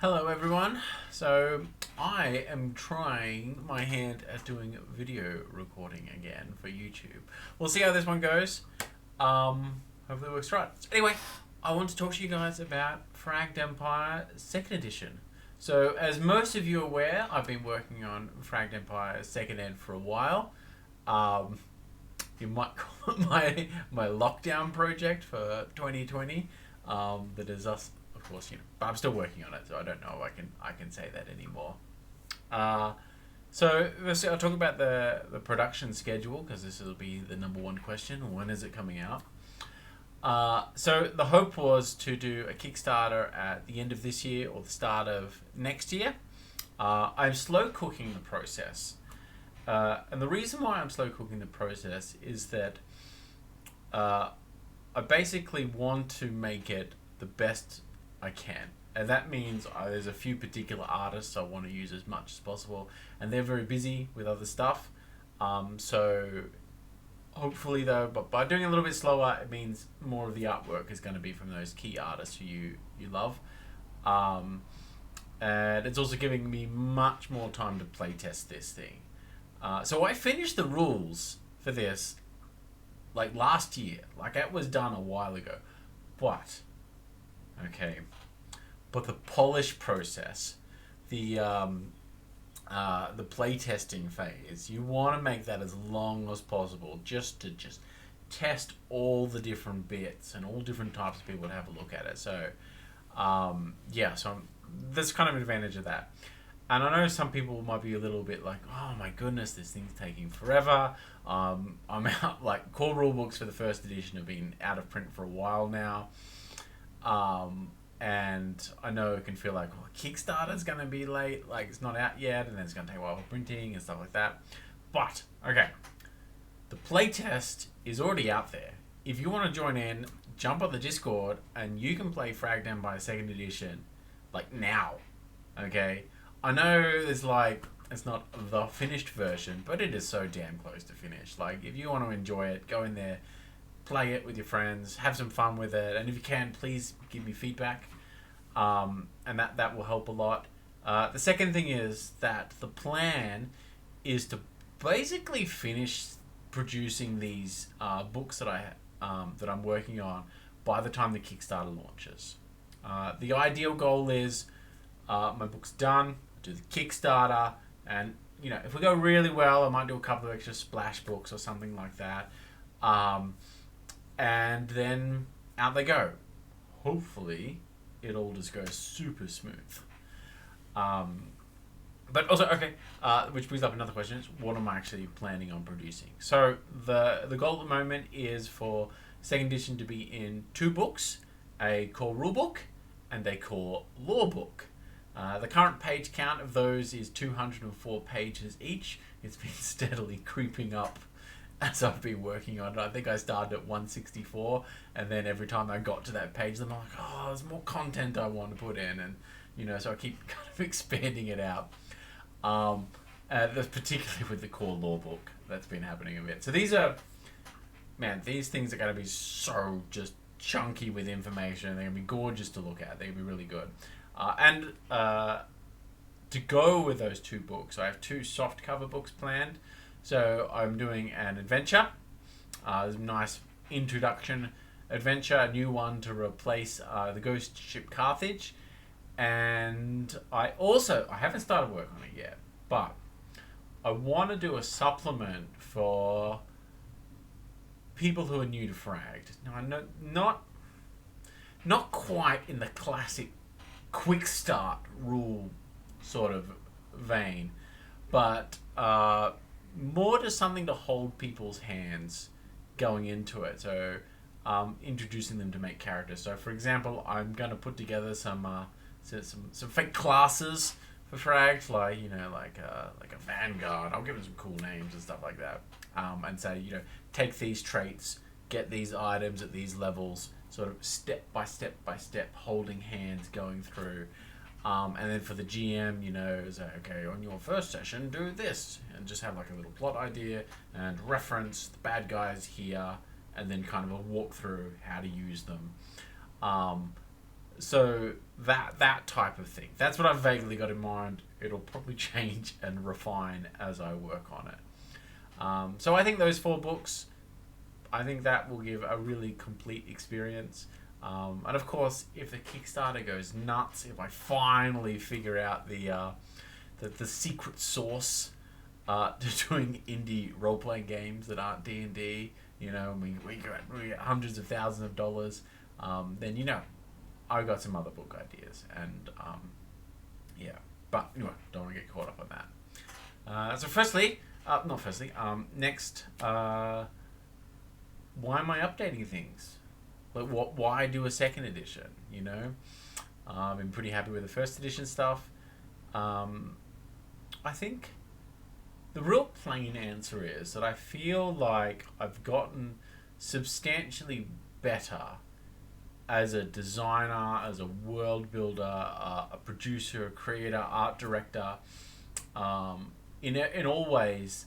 Hello everyone. So I am trying my hand at doing video recording again for YouTube. We'll see how this one goes. Hopefully it works right. So anyway, I want to talk to you guys about Fragged Empire 2nd edition. So as most of you are aware, I've been working on Fragged Empire 2nd ed for a while. You might call it my lockdown project for 2020. That is us, of course, but I'm still working on it, so I don't know if I can say that anymore. So first I'll talk about the production schedule, because this will be the number one question: when is it coming out? So the hope was to do a Kickstarter at the end of this year or the start of next year. I'm slow cooking the process. And the reason why I'm slow cooking the process is that I basically want to make it the best I can. And that means there's a few particular artists I want to use as much as possible. And they're very busy with other stuff. So hopefully though, but by doing it a little bit slower, it means more of the artwork is going to be from those key artists who you love. And it's also giving me much more time to play test this thing. So I finished the rules for this like last year. Like it was done a while ago. But the polish process, the playtesting phase, you want to make that as long as possible, just to test all the different bits and all different types of people to have a look at it. So there's kind of an advantage of that. And I know some people might be a little bit like, oh my goodness, this thing's taking forever. I'm out, like, core rulebooks for the 1st edition have been out of print for a while now. And I know it can feel like, oh, Kickstarter's going to be late, like it's not out yet, and then it's going to take a while for printing and stuff like that. But, okay, the playtest is already out there. If you want to join in, jump on the Discord, and you can play Fragged Empire 2nd edition, like, now, okay? I know it's not the finished version, but it is so damn close to finish. Like, if you want to enjoy it, go in there, play it with your friends, have some fun with it, and if you can, please give me feedback, and that will help a lot. The second thing is that the plan is to basically finish producing these books that I'm working on by the time the Kickstarter launches. The ideal goal is my book's done, do the Kickstarter, and if we go really well, I might do a couple of extra splash books or something like that, and then out they go. Hopefully it all just goes super smooth. But also, which brings up another question: is what am I actually planning on producing? So the goal at the moment is for 2nd edition to be in 2 books: a core rulebook and a core lore book. The current page count of those is 204 pages each. It's been steadily creeping up as I've been working on it. I think I started at 164, and then every time I got to that page, I'm like, oh, there's more content I want to put in, and so I keep kind of expanding it out. That's particularly with the core lore book, that's been happening a bit. So these things are going to be so just chunky with information. They're going to be gorgeous to look at. They're going to be really good. And to go with those 2 books, I have 2 soft cover books planned. So I'm doing an adventure, a nice introduction adventure, a new one to replace the Ghost Ship Carthage. And I haven't started work on it yet, but I want to do a supplement for people who are new to Fragged. Now, I know not quite in the classic quick start rule sort of vein, but more to something to hold people's hands going into it. So introducing them to make characters. So for example, I'm going to put together some fake classes for Fragged, like a Vanguard. I'll give them some cool names and stuff like that, and say, take these traits, get these items at these levels, sort of step by step holding hands going through. And then for the GM, say, okay, on your first session, do this, and just have like a little plot idea and reference the bad guys here, and then kind of a walkthrough how to use them. So that type of thing. That's what I've vaguely got in mind. It'll probably change and refine as I work on it. So I think those 4 books, I think that will give a really complete experience. And of course, if the Kickstarter goes nuts, if I finally figure out the secret sauce to doing indie role-playing games that aren't D&D, and we get hundreds of thousands of dollars, then I've got some other book ideas, and yeah, but anyway, don't want to get caught up on that. So next, why am I updating things? Like, why do a second edition? I've been pretty happy with the first edition stuff. I think the real plain answer is that I feel like I've gotten substantially better as a designer, as a world builder, a producer, a creator, art director, in all ways,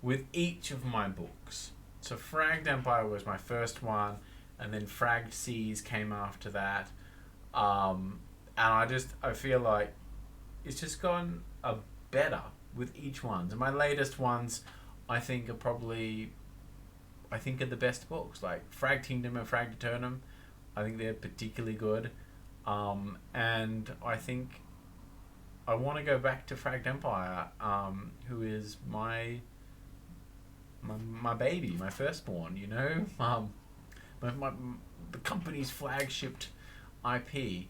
with each of my books. So Fragged Empire was my first one, and then Fragged Seas came after that, and I feel like it's just gotten better with each one. And my latest ones, I think, are the best books, like Fragged Kingdom and Fragged Eternum. I think they're particularly good, and I think I want to go back to Fragged Empire, who is my baby, my firstborn. The company's flagship IP,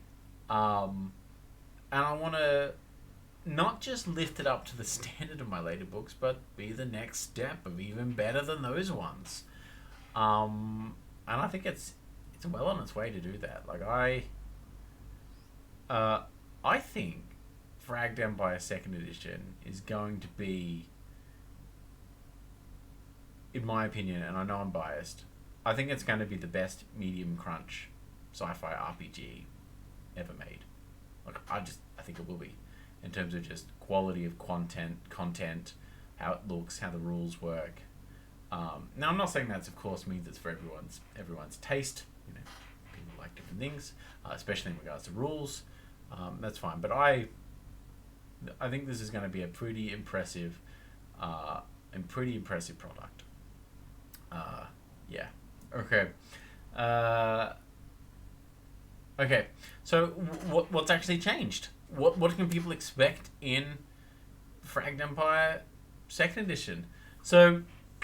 and I want to not just lift it up to the standard of my later books, but be the next step of even better than those ones. And I think it's well on its way to do that. Like, I think Fragged Empire 2nd Edition is going to be, in my opinion, and I know I'm biased, I think it's going to be the best medium crunch sci-fi RPG ever made. Like, I think it will be, in terms of just quality of content, how it looks, how the rules work. Now, I'm not saying that, of course, means it's for everyone's taste. People like different things, especially in regards to rules. That's fine, but I think this is going to be a pretty impressive product. Yeah. Okay. Okay. So what's actually changed? What can people expect in Fragged Empire 2nd Edition? So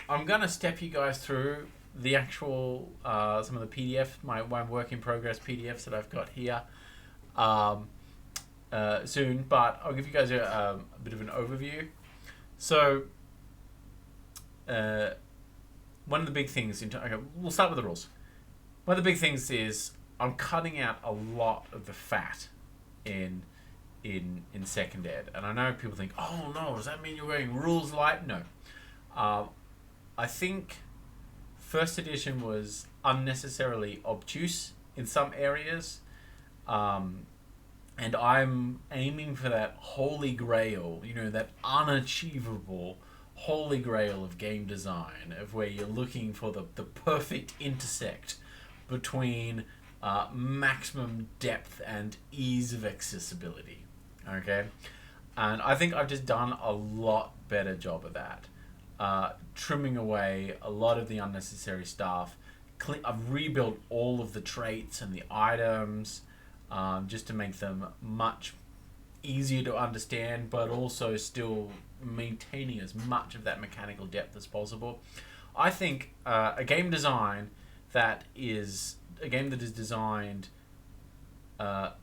I'm gonna step you guys through the actual some of the PDF, my work in progress PDFs that I've got here soon, but I'll give you guys a bit of an overview. So one of the big things we'll start with the rules. One of the big things is I'm cutting out a lot of the fat in 2nd Ed, and I know people think, oh no, does that mean you're going rules light? No. I think 1st edition was unnecessarily obtuse in some areas, and I'm aiming for that holy grail, that unachievable holy grail of game design, of where you're looking for the perfect intersect between maximum depth and ease of accessibility. Okay, and I think I've just done a lot better job of that, trimming away a lot of the unnecessary stuff. I've rebuilt all of the traits and the items, just to make them much easier to understand, but also still maintaining as much of that mechanical depth as possible. I think a game that is designed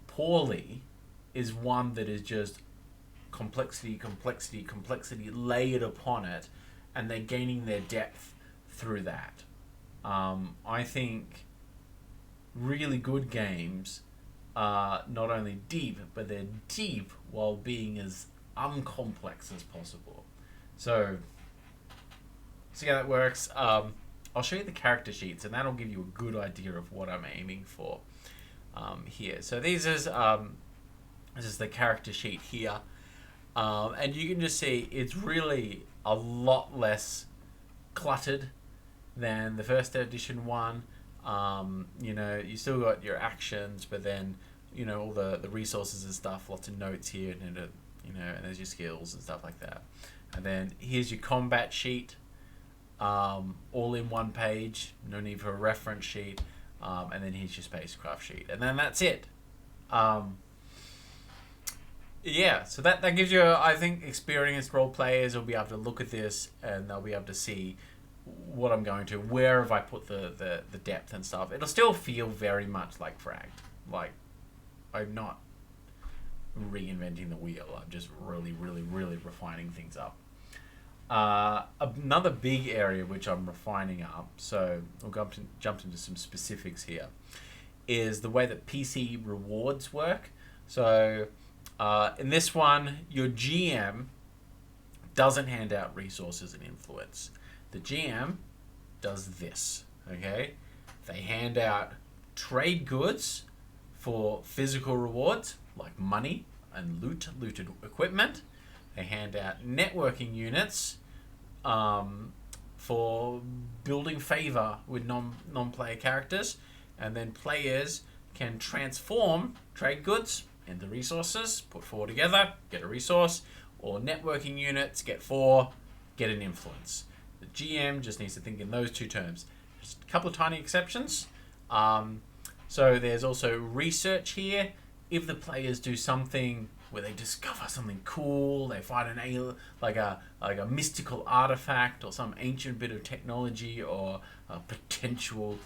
poorly is one that is just complexity layered upon it, and they're gaining their depth through that. I think really good games are not only deep, but they're deep while being as uncomplex as possible. So see how that works. I'll show you the character sheets, and that'll give you a good idea of what I'm aiming for here. So this is the character sheet here, and you can just see it's really a lot less cluttered than the 1st edition one. You still got your actions, but then all the resources and stuff, lots of notes here, and and there's your skills and stuff like that. And then here's your combat sheet, all in one page, no need for a reference sheet. And then here's your spacecraft sheet, and then that's it. Yeah, so that gives you, I think, experienced role players will be able to look at this and they'll be able to see what I'm going to, where have I put the depth and stuff. It'll still feel very much like Fragged. Like, I'm not reinventing the wheel. I'm just really, really, really refining things up. Another big area which I'm refining up, so we'll jump into some specifics here, is the way that PC rewards work. So in this one, your GM doesn't hand out resources and influence. The GM does this, okay? They hand out trade goods for physical rewards, like money and looted equipment. They hand out networking units for building favor with non-player characters, and then players can transform trade goods into resources, put 4 together, get a resource, or networking units, get 4, get an influence. The GM just needs to think in those 2 terms. Just a couple of tiny exceptions. So there's also research here. If the players do something where they discover something cool, they find like a mystical artifact or some ancient bit of technology or a potential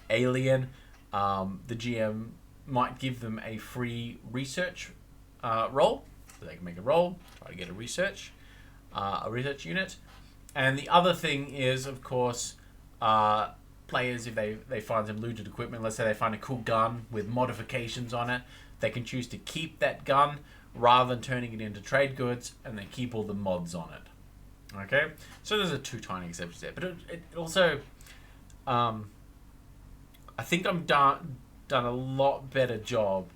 alien, the GM might give them a free research roll. So they can make a roll, try to get a research unit. And the other thing is, of course, players, if they find some looted equipment, let's say they find a cool gun with modifications on it, they can choose to keep that gun rather than turning it into trade goods, and they keep all the mods on it. Okay? So those are 2 tiny exceptions there. But it also, I think I'm done a lot better job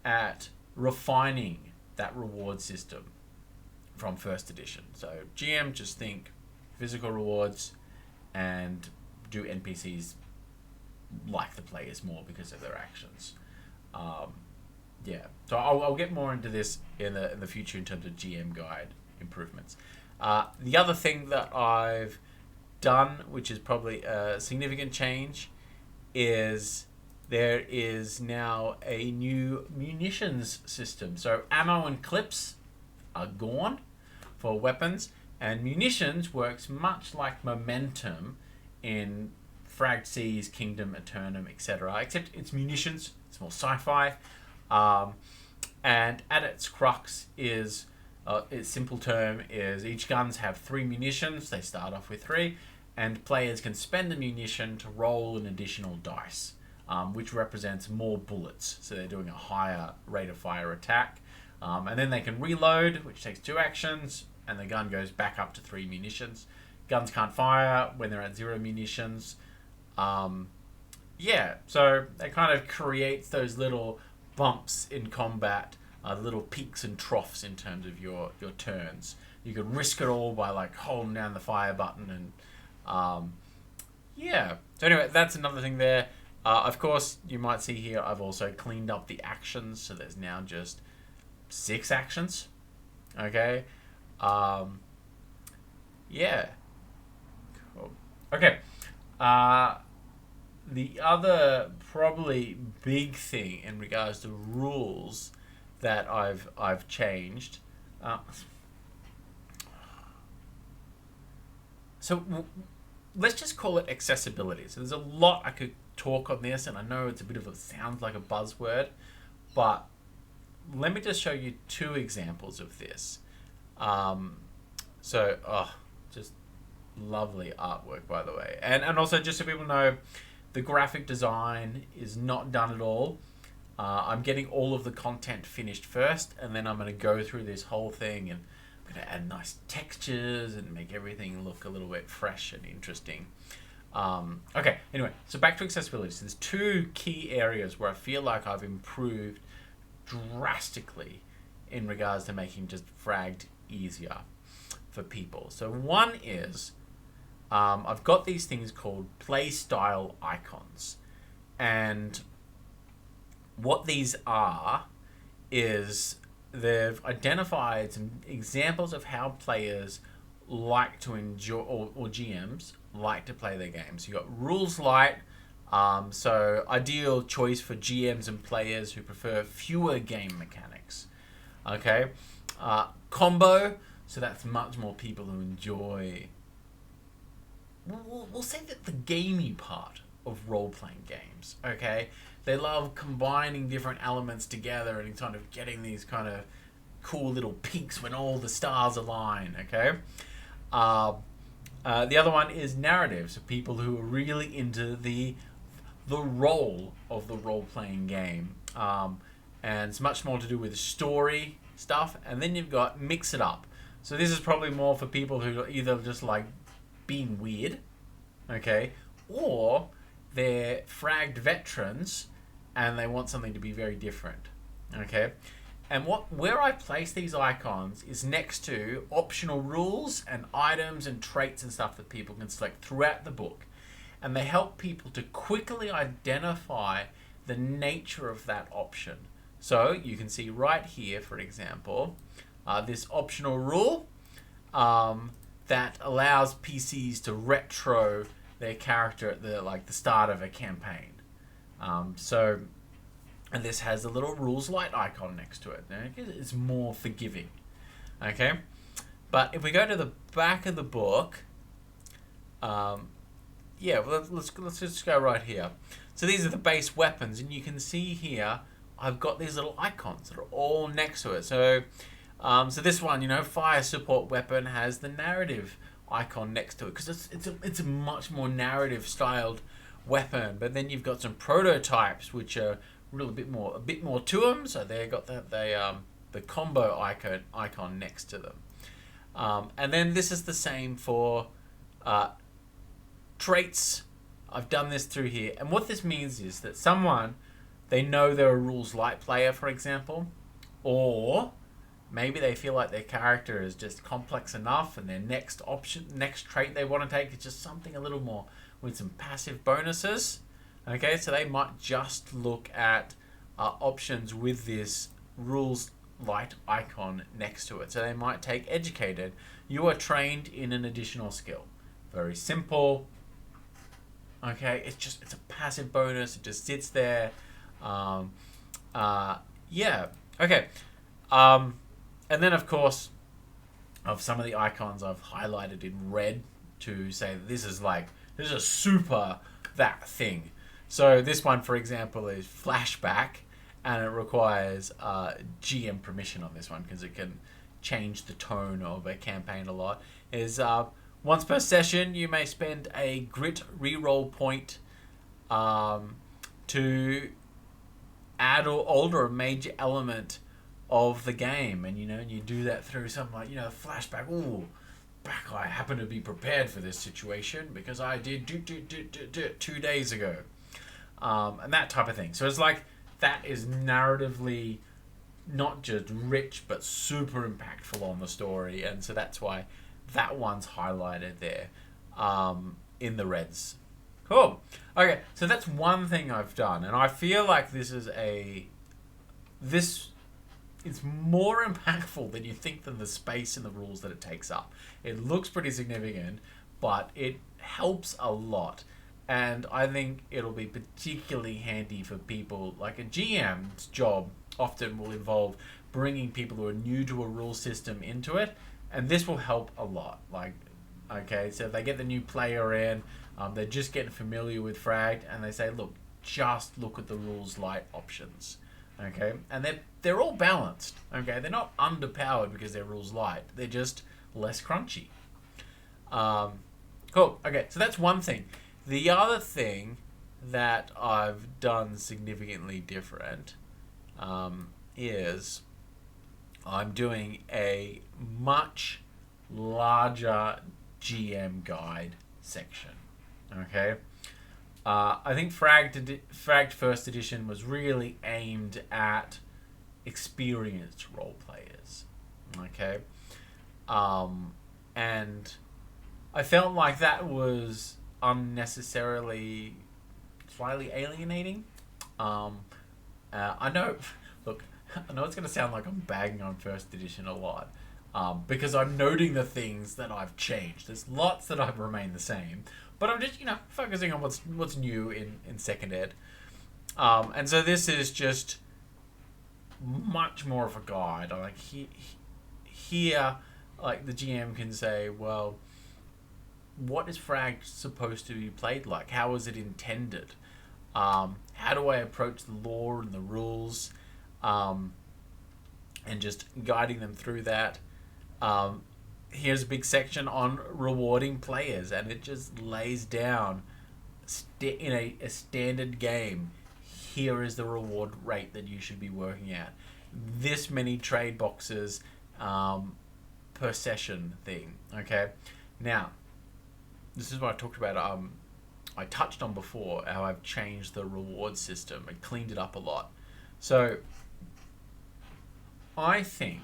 at refining that reward system from first edition. So GM, just think physical rewards and do NPCs like the players more because of their actions. Yeah, so I'll get more into this in the future in terms of GM guide improvements. The other thing that I've done, which is probably a significant change, is there is now a new munitions system. So ammo and clips are gone for weapons, and munitions works much like momentum in Fragged Seas, Kingdom, Eternum, etc. Except it's munitions, it's more sci-fi. And at its crux is, its simple term is, each guns have 3 munitions. They start off with 3, and players can spend the munition to roll an additional dice, which represents more bullets. So they're doing a higher rate of fire attack. And then they can reload, which takes 2 actions, and the gun goes back up to 3 munitions. Guns can't fire when they're at 0 munitions. Yeah, so it kind of creates those little bumps in combat, little peaks and troughs in terms of your turns. You can risk it all by like holding down the fire button, and yeah. So anyway, that's another thing there. Of course, you might see here I've also cleaned up the actions, so there's now just 6 actions. Okay. Yeah. Cool. Okay. The other probably big thing in regards to rules that I've changed. Let's just call it accessibility. So there's a lot I could talk on this, and I know it's a bit of sounds like a buzzword, but let me just show you 2 examples of this. Just lovely artwork, by the way, and also just so people know, the graphic design is not done at all. I'm getting all of the content finished first, and then I'm going to go through this whole thing, and I'm going to add nice textures and make everything look a little bit fresh and interesting. Okay, anyway, so back to accessibility. So there's 2 key areas where I feel like I've improved drastically in regards to making just Fragged easier for people. So one is, I've got these things called Playstyle Icons, and what these are is they've identified some examples of how players like to enjoy, or GMs like to play their games. You got rules light, so ideal choice for GMs and players who prefer fewer game mechanics. Okay, combo, so that's much more people who enjoy. We'll say that the gamey part of role-playing games. Okay, they love combining different elements together and kind of getting these kind of cool little peaks when all the stars align. Okay. The other one is narrative, so people who are really into the role of the role-playing game, and it's much more to do with story stuff. And then you've got mix it up. So this is probably more for people who either just like being weird, okay, or they're fragged veterans and they want something to be very different, okay. And where I place these icons is next to optional rules and items and traits and stuff that people can select throughout the book. And they help people to quickly identify the nature of that option. So you can see right here, for example, this optional rule that allows PCs to retro their character at the start of a campaign. And this has a little rules light icon next to it. It's more forgiving. Okay, but if we go to the back of the book, let's just go right here. So these are the base weapons, and you can see here I've got these little icons that are all next to it. So this one, fire support weapon has the narrative icon next to it because it's a much more narrative styled weapon. But then you've got some prototypes which are really a bit more to them. So they got the combo icon next to them. And then this is the same for traits. I've done this through here, and what this means is that they know they're a rules light player, for example, or maybe they feel like their character is just complex enough and their next trait they want to take is just something a little more with some passive bonuses. Okay, so they might just look at options with this rules light icon next to it. So they might take educated. You are trained in an additional skill. Very simple. Okay, it's a passive bonus. It just sits there. Okay. And then of course, of some of the icons I've highlighted in red to say that this is a super that thing. So this one, for example, is flashback, and it requires GM permission on this one because it can change the tone of a campaign a lot. Is once per session, you may spend a grit reroll point to add or alter a major element of the game, and you do that through something like flashback. Ooh, back I happen to be prepared for this situation because I did 2 days ago. And that type of thing. So it's like that is narratively not just rich but super impactful on the story, and so that's why that one's highlighted there in the reds. Cool. Okay, so that's one thing I've done, and I feel like this is more impactful than you think than the space and the rules that it takes up. It looks pretty significant, but it helps a lot. And I think it'll be particularly handy for people, like a GM's job often will involve bringing people who are new to a rule system into it, and this will help a lot. Okay, so if they get the new player in, they're just getting familiar with Fragged, and they say, look, just look at the rules light options. Okay, and they're all balanced. Okay, they're not underpowered because they're rules light. They're just less crunchy. Cool. Okay, so that's one thing. The other thing that I've done significantly different is I'm doing a much larger GM guide section. Okay, I think Fragged First Edition was really aimed at experienced role players. Okay, and I felt like that was unnecessarily slightly alienating. I know, look, I know it's going to sound like I'm bagging on first edition a lot, because I'm noting the things that I've changed. There's lots that have remained the same, but I'm just, focusing on what's new in second ed. And so this is just much more of a guide. Like here, like the GM can say, well, what is Fragged supposed to be played like? How is it intended? How do I approach the lore and the rules? And just guiding them through that. Here's a big section on rewarding players, and it just lays down in a standard game. Here is the reward rate that you should be working at. This many trade boxes per session thing. Okay, now this is what I talked about. I touched on before how I've changed the reward system and cleaned it up a lot. So I think,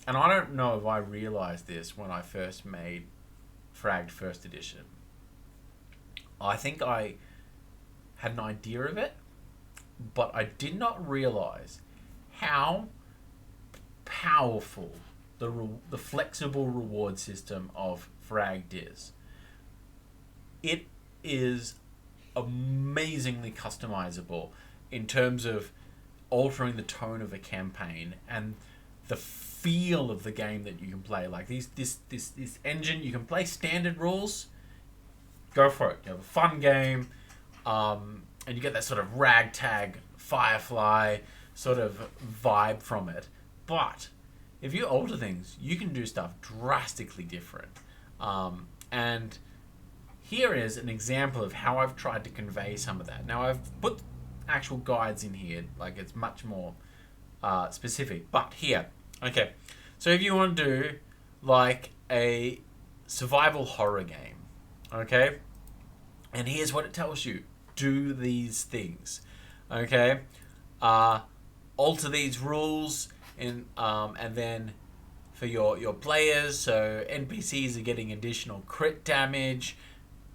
and I don't know if I realized this when I first made Fragged First Edition. I think I had an idea of it, but I did not realize how powerful the flexible reward system of Fragged is. It is amazingly customizable in terms of altering the tone of a campaign and the feel of the game that you can play. Like this engine, you can play standard rules. Go for it. You have a fun game. And you get that sort of ragtag Firefly sort of vibe from it. But if you alter things, you can do stuff drastically different. And here is an example of how I've tried to convey some of that. Now, I've put actual guides in here, like it's much more specific. But here, okay, so if you want to do like a survival horror game, okay, and here's what it tells you. Do these things, okay? Alter these rules, and then for your players, so NPCs are getting additional crit damage,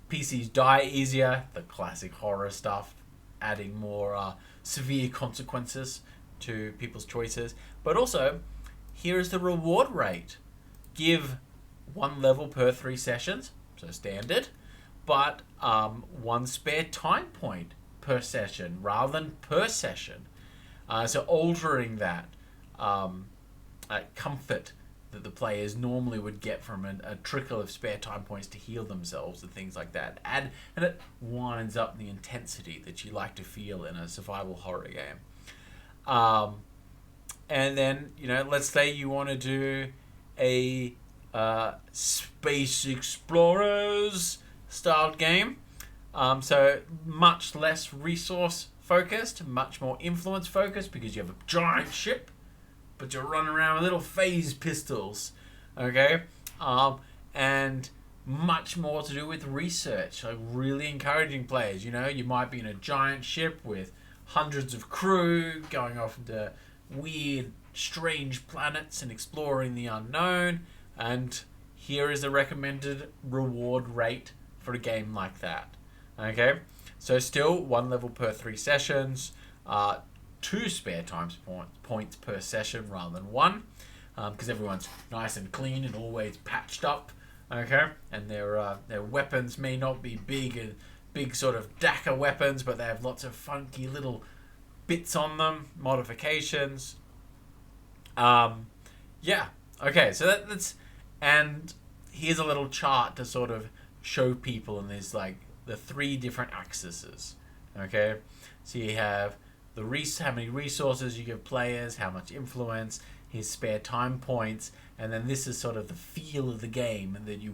PCs die easier, the classic horror stuff, adding more severe consequences to people's choices. But also, here is the reward rate. Give 1 level per 3 sessions, so standard. But 1 spare time point per session rather than per session. So altering that comfort that the players normally would get from a trickle of spare time points to heal themselves and things like that. And it winds up the intensity that you like to feel in a survival horror game. And then, let's say you want to do a Space Explorers styled game, so much less resource focused, much more influence focused, because you have a giant ship, but you're running around with little phase pistols, okay, and much more to do with research, like really encouraging players. You might be in a giant ship with hundreds of crew going off into weird, strange planets and exploring the unknown, and here is a recommended reward rate for a game like that. Okay, so still 1 level per 3 sessions, 2 spare times points per session rather than 1, because everyone's nice and clean and always patched up. Okay, and their weapons may not be big sort of DACA weapons, but they have lots of funky little bits on them, modifications. Yeah. Okay, so that's, and here's a little chart to sort of show people, and there's like the 3 different axes. Okay, so you have how many resources you give players, how much influence, his spare time points, and then this is sort of the feel of the game and that you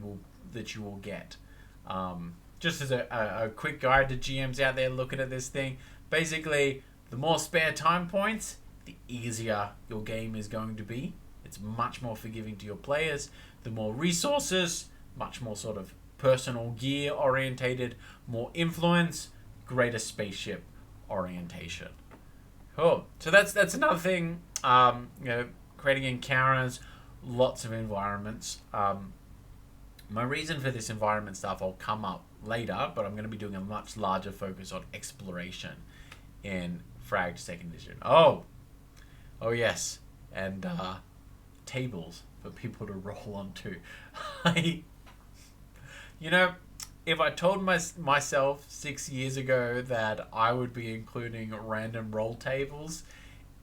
will get. Just as a quick guide to GMs out there looking at this thing, basically the more spare time points, the easier your game is going to be. It's much more forgiving to your players. The more resources, much more sort of personal gear orientated, more influence, greater spaceship orientation. Cool. So that's another thing. Creating encounters, lots of environments. My reason for this environment stuff will come up later, but I'm going to be doing a much larger focus on exploration in Fragged second edition. Oh yes, and tables for people to roll onto. You know, if I told myself 6 years ago that I would be including random roll tables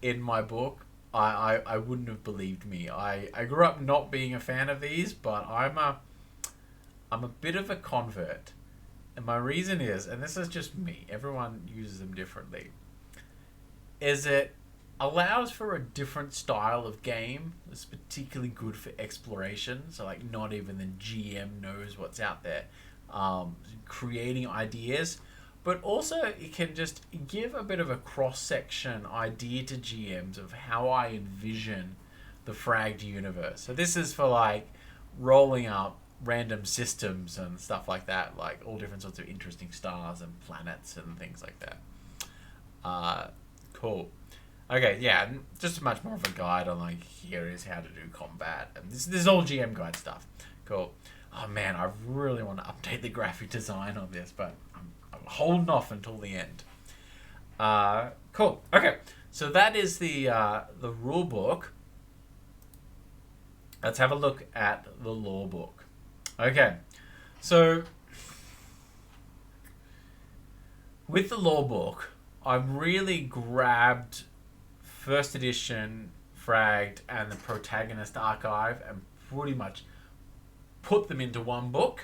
in my book, I wouldn't have believed me. I grew up not being a fan of these, but I'm a bit of a convert. And my reason is, and this is just me, everyone uses them differently, is it allows for a different style of game that's particularly good for exploration. So like not even the GM knows what's out there. Creating ideas, but also it can just give a bit of a cross-section idea to GMs of how I envision the Fragged universe. So this is for like rolling up random systems and stuff like that, like all different sorts of interesting stars and planets and things like that. Cool. Okay, yeah, just much more of a guide on like, here is how to do combat. And this is all GM guide stuff. Cool. Oh man, I really want to update the graphic design on this, but I'm holding off until the end. Cool. Okay, so that is the rule book. Let's have a look at the lore book. Okay, so with the lore book, I've really grabbed first edition Fragged and the Protagonist Archive and pretty much put them into one book.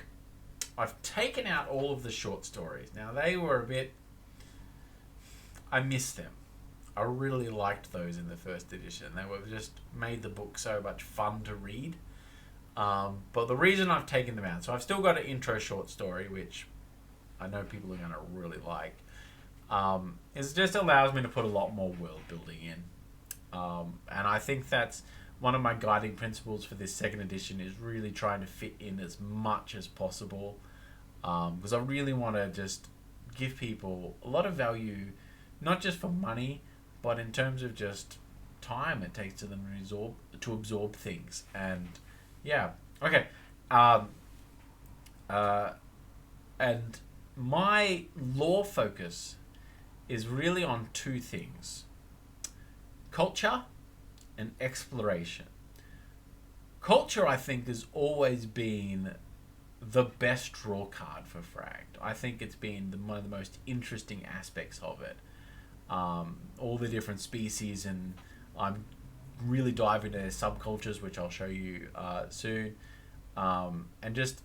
I've taken out all of the short stories. Now they were a bit, I missed them. I really liked those in the first edition. They were just made the book so much fun to read. But the reason I've taken them out, so I've still got an intro short story, which I know people are going to really like. It just allows me to put a lot more world building in. And I think that's one of my guiding principles for this second edition, is really trying to fit in as much as possible. Because I really want to just give people a lot of value, not just for money, but in terms of just time it takes to them to absorb things. And yeah, okay. And my lore focus is really on two things: culture and exploration. Culture, I think, has always been the best draw card for Fragged. I think it's been one of the most interesting aspects of it. All the different species, and I'm really diving into subcultures, which I'll show you soon, and just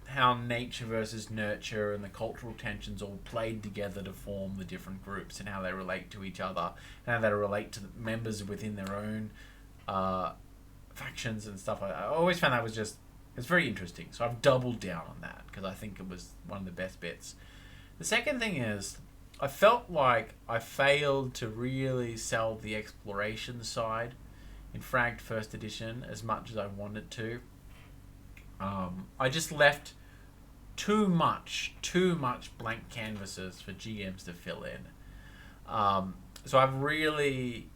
how nature versus nurture and the cultural tensions all played together to form the different groups, and how they relate to each other, and how they relate to the members within their own factions and stuff like that. I always found that it's very interesting. So I've doubled down on that because I think it was one of the best bits. The second thing is, I felt like I failed to really sell the exploration side in Fragged First Edition as much as I wanted to. I just left too much blank canvases for GMs to fill in. So I've really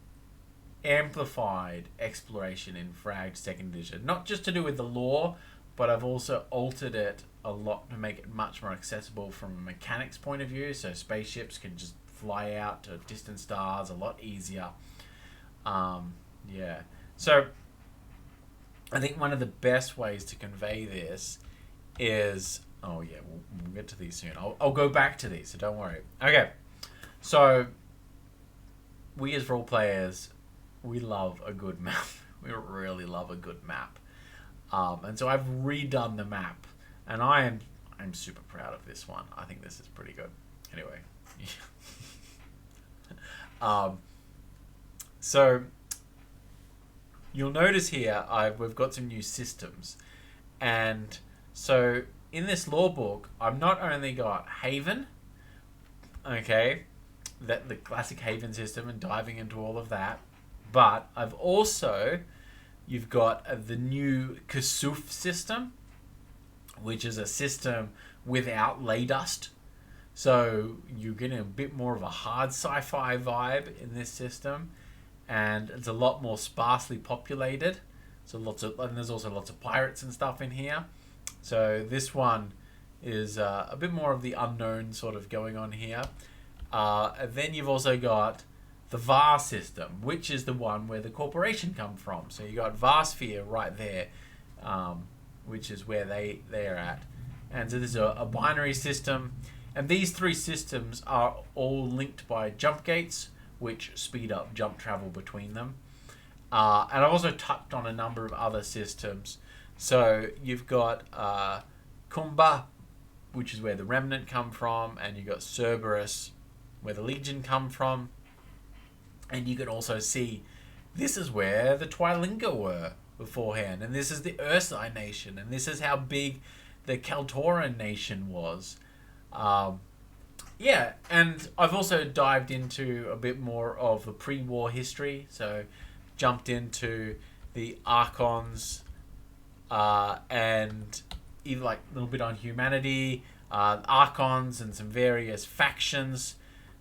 amplified exploration in Fragged Second Edition, not just to do with the lore, but I've also altered it a lot to make it much more accessible from a mechanics point of view. So spaceships can just fly out to distant stars a lot easier. Yeah. So I think one of the best ways to convey this is, oh yeah, we'll get to these soon. I'll go back to these, so don't worry. Okay. So we as role players, we love a good map. We really love a good map. And so I've redone the map, and I'm super proud of this one. I think this is pretty good. Anyway, so you'll notice here we've got some new systems, and so in this lore book, I've not only got Haven, okay, that the classic Haven system and diving into all of that, but I've also, you've got the new Kasuf system, which is a system without ley dust. So you're getting a bit more of a hard sci-fi vibe in this system, and it's a lot more sparsely populated. So and there's also lots of pirates and stuff in here. So this one is a bit more of the unknown sort of going on here. And then you've also got the VAR system, which is the one where the corporation come from. So you got VARsphere right there, which is where they're at. And so this is a binary system. And these three systems are all linked by jump gates, which speed up jump travel between them. And I've also touched on a number of other systems. So you've got Kumba, which is where the Remnant come from, and you've got Cerberus, where the Legion come from. And you can also see this is where the Twilinga were beforehand, and this is the Ursine nation, and this is how big the Kaltoran nation was. Yeah, and I've also dived into a bit more of the pre-war history, so jumped into the Archons, and even like a little bit on humanity, Archons and some various factions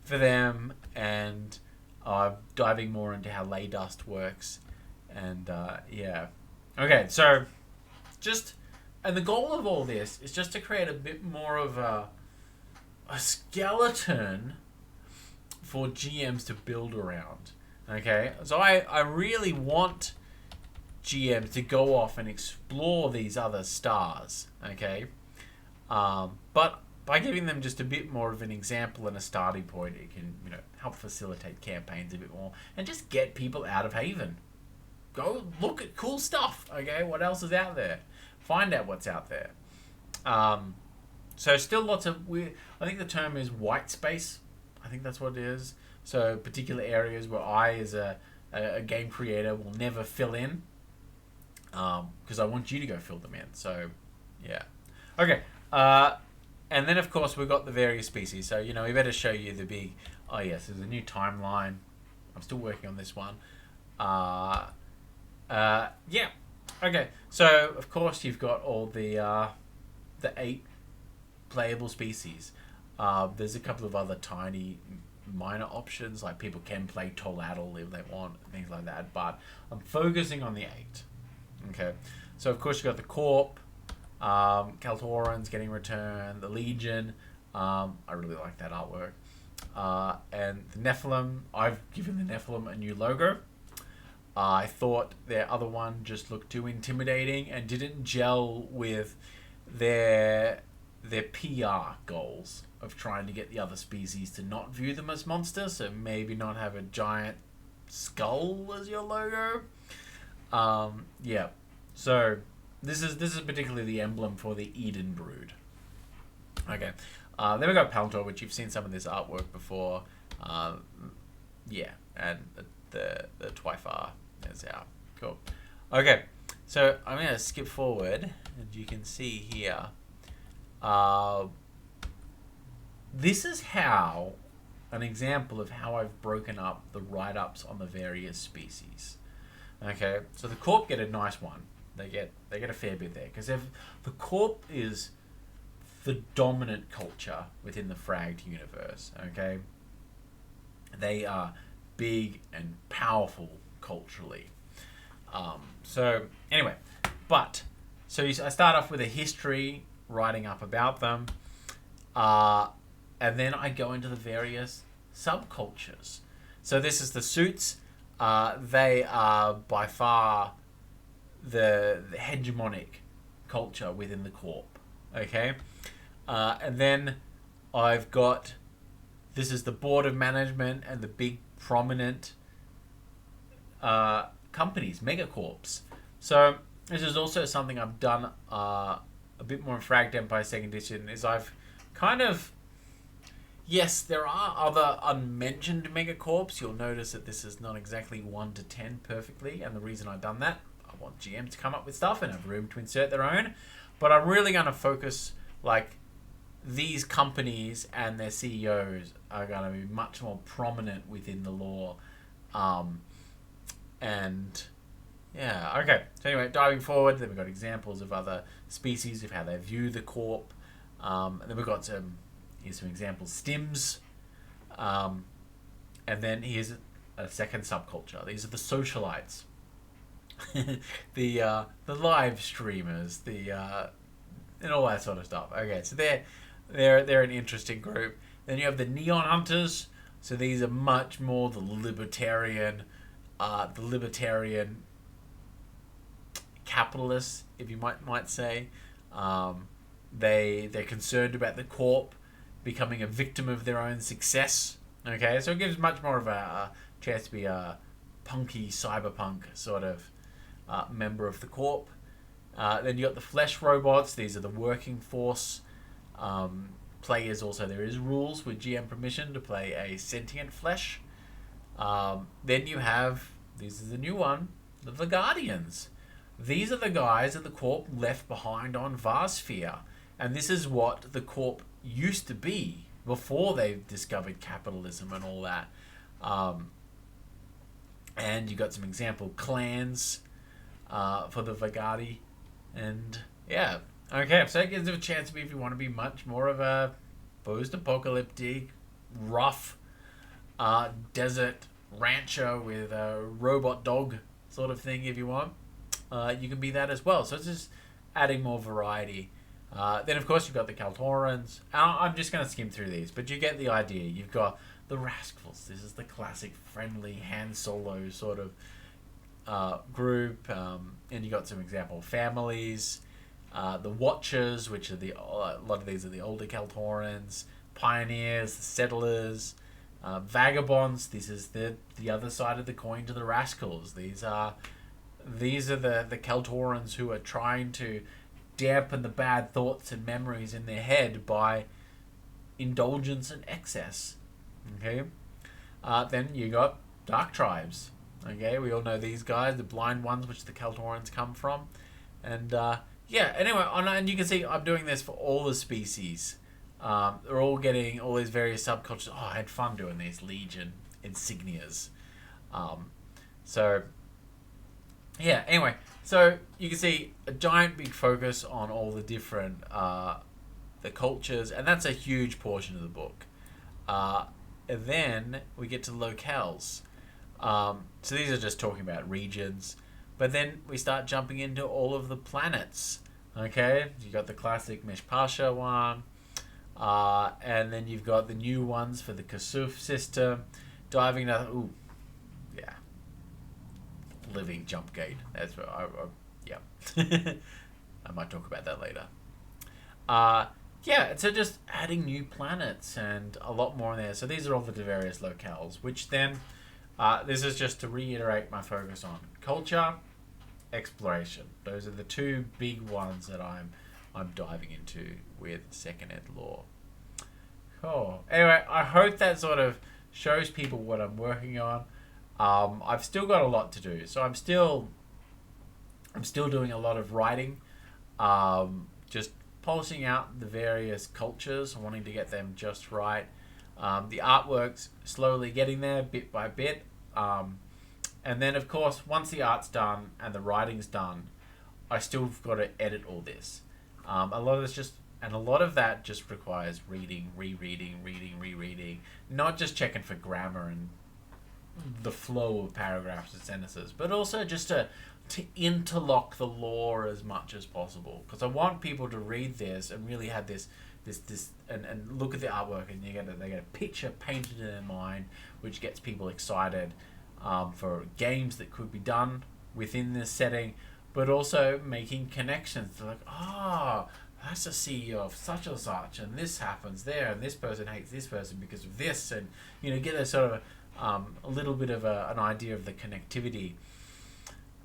for them, and diving more into how ley dust works, and yeah. Okay, so and the goal of all this is just to create a bit more of a skeleton for GMs to build around. Okay, so I really want GMs to go off and explore these other stars. Okay, but by giving them just a bit more of an example and a starting point, it can help facilitate campaigns a bit more and just get people out of Haven. Go look at cool stuff. Okay, what else is out there? Find out what's out there. So still lots of weird. I think the term is white space. I think that's what it is. So particular areas where I, as a game creator, will never fill in, because I want you to go fill them in. So yeah. Okay. And then of course we've got the various species. So we better show you the big. Oh yes, there's a new timeline. I'm still working on this one. Yeah. Okay. So of course you've got all the 8 playable species. There's a couple of other tiny minor options, like people can play Toladdle if they want, things like that, but I'm focusing on the 8. Okay, so of course you got the Corp, Kaltorans getting returned, the Legion. I really like that artwork, and the Nephilim. I've given the Nephilim a new logo. I thought their other one just looked too intimidating and didn't gel with their PR goals of trying to get the other species to not view them as monsters, so maybe not have a giant skull as your logo. Yeah, so this is particularly the emblem for the Eden Brood. Okay, then we got Paltor, which you've seen some of this artwork before. Yeah, and the Twyfar is out. Cool. Okay, so I'm gonna skip forward, and you can see here. This is an example of how I've broken up the write-ups on the various species. Okay, so the Corp get a nice one. They get a fair bit there, because if the Corp is the dominant culture within the Fragged universe, okay, they are big and powerful culturally. So anyway, I start off with a history, writing up about them, and then I go into the various subcultures. So this is the Suits. They are by far the hegemonic culture within the Corp. Okay, and then I've got, this is the board of management and the big prominent companies, megacorps. So this is also something I've done a bit more in Fragged Empire 2nd Edition, is I've kind of, yes, there are other unmentioned megacorps. You'll notice that this is not exactly 1 to 10 perfectly, and the reason I've done that, I want GM to come up with stuff and have room to insert their own, but I'm really going to focus, like, these companies and their CEOs are going to be much more prominent within the lore. And yeah, okay. So anyway, diving forward, then we've got examples of other species, of how they view the Corp. And then we've got here's some examples, Stims. And then here's a second subculture. These are the socialites. the live streamers, and all that sort of stuff. Okay, so they're an interesting group. Then you have the Neon Hunters. So these are much more the libertarian capitalists, if you might say. They're concerned about the corp becoming a victim of their own success. Okay, so it gives much more of a chance to be a punky cyberpunk sort of member of the corp. Then you got the flesh robots. These are the working force players. Also, there is rules with GM permission to play a sentient flesh. Then you have, this is the new one, the Guardians. These are the guys that the corp left behind on Varsphere, and this is what the corp used to be before they discovered capitalism and all that. And you got some example clans for the Vagati, and yeah, okay. So it gives you a chance to be, if you want to be much more of a post-apocalyptic, rough desert rancher with a robot dog sort of thing, if you want. You can be that as well. So it's just adding more variety. Then, of course, you've got the Kaltorans. I'm just going to skim through these, but you get the idea. You've got the Rascals. This is the classic friendly Han Solo sort of group. And you got some example families. The Watchers, which are a lot of these are the older Kaltorans. Pioneers, the Settlers. Vagabonds. This is the other side of the coin to the Rascals. These are the Kaltorans who are trying to dampen the bad thoughts and memories in their head by indulgence and excess. Okay. Then you got Dark Tribes. Okay, we all know these guys, the blind ones, which the Kaltorans come from. And yeah, anyway, and you can see I'm doing this for all the species. They're all getting all these various subcultures. Oh, I had fun doing these Legion insignias. So yeah, anyway, so you can see a giant big focus on all the different the cultures, and that's a huge portion of the book. And then we get to locales. So these are just talking about regions, but then we start jumping into all of the planets. Okay, you got the classic Meshpasha one, and then you've got the new ones for the Kasuf system, diving into yeah, living jump gate. That's what yeah. I might talk about that later. Yeah, so just adding new planets and a lot more in there. So these are all the various locales, which then this is just to reiterate my focus on culture, exploration. Those are the two big ones that I'm diving into with second ed law. Cool. Anyway, I hope that sort of shows people what I'm working on. I've still got a lot to do, so I'm still doing a lot of writing, just polishing out the various cultures, wanting to get them just right. The artwork's slowly getting there, bit by bit. And then, of course, once the art's done and the writing's done, I still got to edit all this. A lot of that just requires reading, rereading, not just checking for grammar and the flow of paragraphs and sentences, but also just to interlock the lore as much as possible, because I want people to read this and really have this and look at the artwork, and they get a picture painted in their mind, which gets people excited for games that could be done within this setting, but also making connections. They're like, that's the CEO of such and such, and this happens there, and this person hates this person because of this, and get a sort of a little bit of an idea of the connectivity.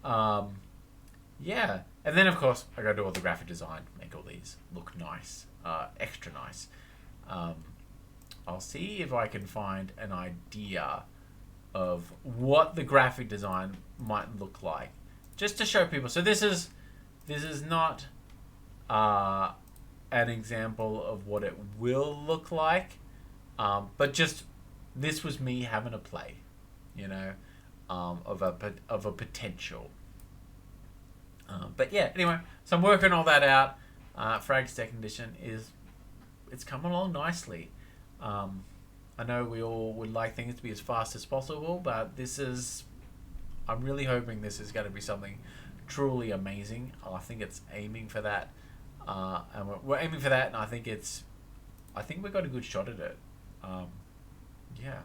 Yeah, and then of course I got to do all the graphic design, make all these look nice, extra nice. I'll see if I can find an idea of what the graphic design might look like, just to show people. So this is not an example of what it will look like, but just this was me having a play, of a potential. But yeah, anyway, so I'm working all that out. Fragged second edition it's coming along nicely. I know we all would like things to be as fast as possible, but I'm really hoping this is going to be something truly amazing. I think it's aiming for that, and we're aiming for that, and I think we've got a good shot at it. Yeah.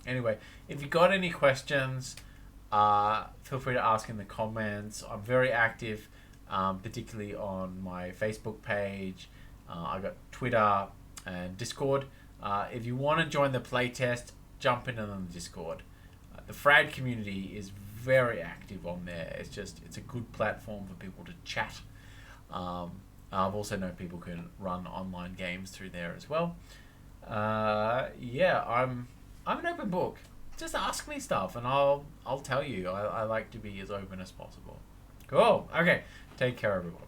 Anyway, if you got any questions, feel free to ask in the comments. I'm very active, particularly on my Facebook page. I got Twitter and Discord. If you want to join the playtest, jump in on the Discord. The Frag community is very active on there. It's a good platform for people to chat. I've also known people can run online games through there as well. Yeah, I'm an open book. Just ask me stuff and I'll tell you. I like to be as open as possible. Cool. Okay. Take care, everyone.